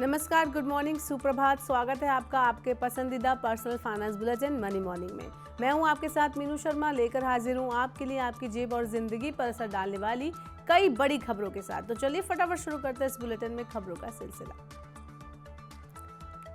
नमस्कार, good morning, सुप्रभात। स्वागत है आपका आपके पसंदीदा personal finance bulletin money morning में। मैं हूं आपके साथ मीनू शर्मा, लेकर हाजिर हूं आपके लिए आपकी जेब और जिंदगी पर असर डालने वाली कई बड़ी खबरों के साथ। तो चलिए फटाफट शुरू करते हैं इस बुलेटिन में खबरों का सिलसिला।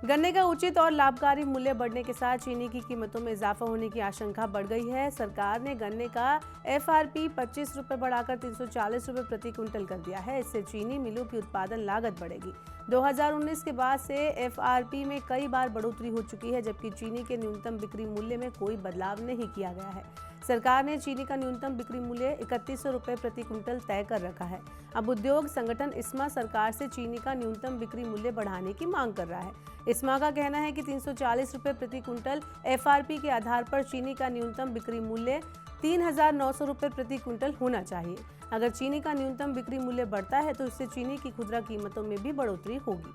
गन्ने का उचित और लाभकारी मूल्य बढ़ने के साथ चीनी की कीमतों में इजाफा होने की आशंका बढ़ गई है। सरकार ने गन्ने का एफआरपी 25 रुपये बढ़ाकर 340 रुपये प्रति क्विंटल कर दिया है। इससे चीनी मिलों की उत्पादन लागत बढ़ेगी। 2019 के बाद से एफआरपी में कई बार बढ़ोतरी हो चुकी है, जबकि चीनी के न्यूनतम बिक्री मूल्य में कोई बदलाव नहीं किया गया है। सरकार ने चीनी का न्यूनतम बिक्री मूल्य 3100 रुपये प्रति क्विंटल तय कर रखा है। अब उद्योग संगठन इस्मा सरकार से चीनी का न्यूनतम बिक्री मूल्य बढ़ाने की मांग कर रहा है। इस्मा का कहना है कि 340 रुपये प्रति क्विंटल एफआरपी के आधार पर चीनी का न्यूनतम बिक्री मूल्य 3900 रुपये प्रति क्विंटल होना चाहिए। अगर चीनी का न्यूनतम बिक्री मूल्य बढ़ता है तो इससे चीनी की खुदरा कीमतों में भी बढ़ोतरी होगी।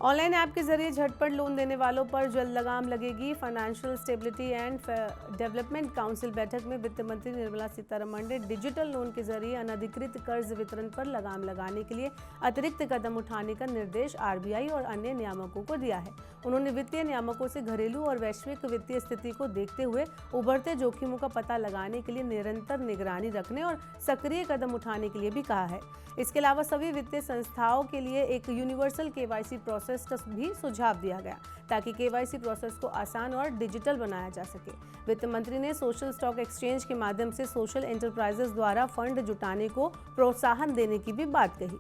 ऑनलाइन ऐप के जरिए झटपट लोन देने वालों पर जल्द लगाम लगेगी। Financial stability and development council बैठक में वित्त मंत्री निर्मला सीतारमण ने डिजिटल लोन के जरिए अनधिकृत कर्ज वितरण पर लगाम लगाने के लिए अतिरिक्त कदम उठाने का निर्देश आरबीआई और अन्य नियामकों को दिया है। उन्होंने वित्तीय नियामकों से घरेलू और वैश्विक वित्तीय स्थिति को देखते हुए उभरते जोखिमों का पता लगाने के लिए निरंतर निगरानी रखने और सक्रिय कदम उठाने के लिए भी कहा है। इसके अलावा सभी वित्तीय संस्थाओं के लिए एक यूनिवर्सल केवाईसी प्रोसेस का भी सुझाव दिया गया, ताकि केवाईसी प्रोसेस को आसान और डिजिटल बनाया जा सके। वित्त मंत्री ने सोशल स्टॉक एक्सचेंज के माध्यम से सोशल एंटरप्राइजेस द्वारा फंड जुटाने को प्रोत्साहन देने की भी बात कही।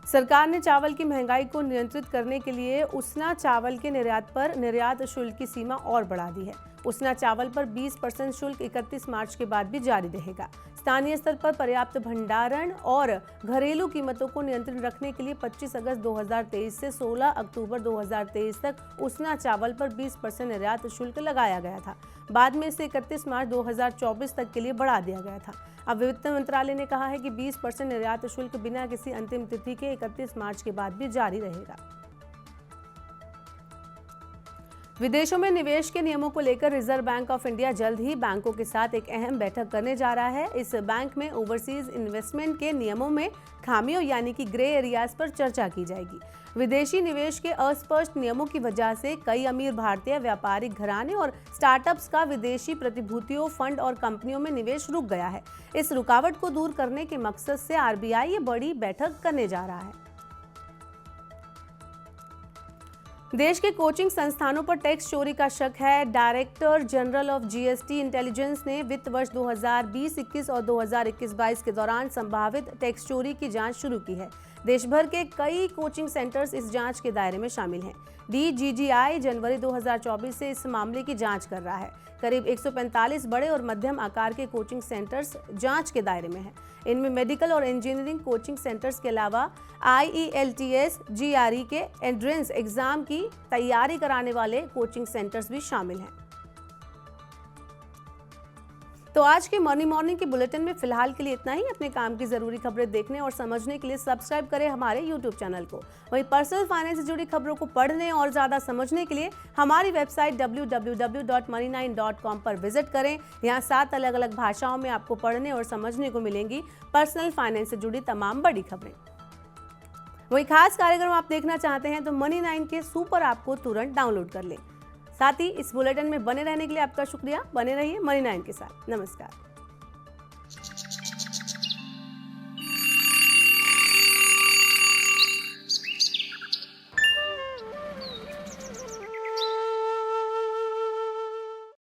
सरकार ने चावल की महंगाई को नियंत्रित करने के लिए उसना चावल के निर्यात पर निर्यात शुल्क की सीमा और बढ़ा दी है। उसना चावल पर 20% शुल्क 31 मार्च के बाद भी जारी रहेगा। स्थानीय स्तर पर पर्याप्त भंडारण और घरेलू कीमतों को नियंत्रण रखने के लिए 25 अगस्त 2023 से 16 अक्टूबर 2023 तक उसना चावल पर 20% निर्यात शुल्क लगाया गया था। बाद में इसे 31 मार्च 2024 तक के लिए बढ़ा दिया गया था। अब वित्त मंत्रालय ने कहा है कि 20% निर्यात शुल्क बिना किसी अंतिम तिथि के 31 मार्च के बाद भी जारी रहेगा। विदेशों में निवेश के नियमों को लेकर रिजर्व बैंक ऑफ इंडिया जल्द ही बैंकों के साथ एक अहम बैठक करने जा रहा है। इस बैंक में ओवरसीज इन्वेस्टमेंट के नियमों में खामियों यानी कि ग्रे एरियाज पर चर्चा की जाएगी। विदेशी निवेश के अस्पष्ट नियमों की वजह से कई अमीर भारतीय व्यापारिक घराने और स्टार्टअप्स का विदेशी प्रतिभूतियों, फंड और कंपनियों में निवेश रुक गया है। इस रुकावट को दूर करने के मकसद से आरबीआई ये बड़ी बैठक करने जा रहा है। देश के कोचिंग संस्थानों पर टैक्स चोरी का शक है। Director general of GST intelligence ने वित्त वर्ष 2020-21 और 2021-22 के दौरान संभावित टैक्स चोरी की जांच शुरू की है। देश भर के कई कोचिंग सेंटर्स इस जांच के दायरे में शामिल हैं। डीजीजीआई जनवरी 2024 से इस मामले की जांच कर रहा है। करीब 145 बड़े और मध्यम आकार के कोचिंग सेंटर्स जांच के दायरे में हैं। इनमें मेडिकल और इंजीनियरिंग कोचिंग सेंटर्स के अलावा IELTS, GRE के एंट्रेंस एग्जाम की तैयारी कराने वाले कोचिंग सेंटर्स भी शामिल हैं। तो आज के मॉर्निंग के बुलेटिन में फिलहाल के लिए इतना ही। अपने काम की जरूरी खबरें देखने और समझने के लिए सब्सक्राइब करें हमारे YouTube चैनल को। वहीं पर्सनल फाइनेंस से जुड़ी खबरों को पढ़ने और ज्यादा समझने के लिए हमारी वेबसाइट www.money9.com पर विजिट करें। यहाँ 7 अलग अलग भाषाओं में आपको पढ़ने और समझने को मिलेंगी पर्सनल फाइनेंस से जुड़ी तमाम बड़ी खबरें। वही खास कार्यक्रम आप देखना चाहते हैं तो मनी 9 के सुपर ऐप को तुरंत डाउनलोड कर लें। साथ ही इस बुलेटिन में बने रहने के लिए आपका शुक्रिया। बने रहिए मनी 9 के साथ। नमस्कार।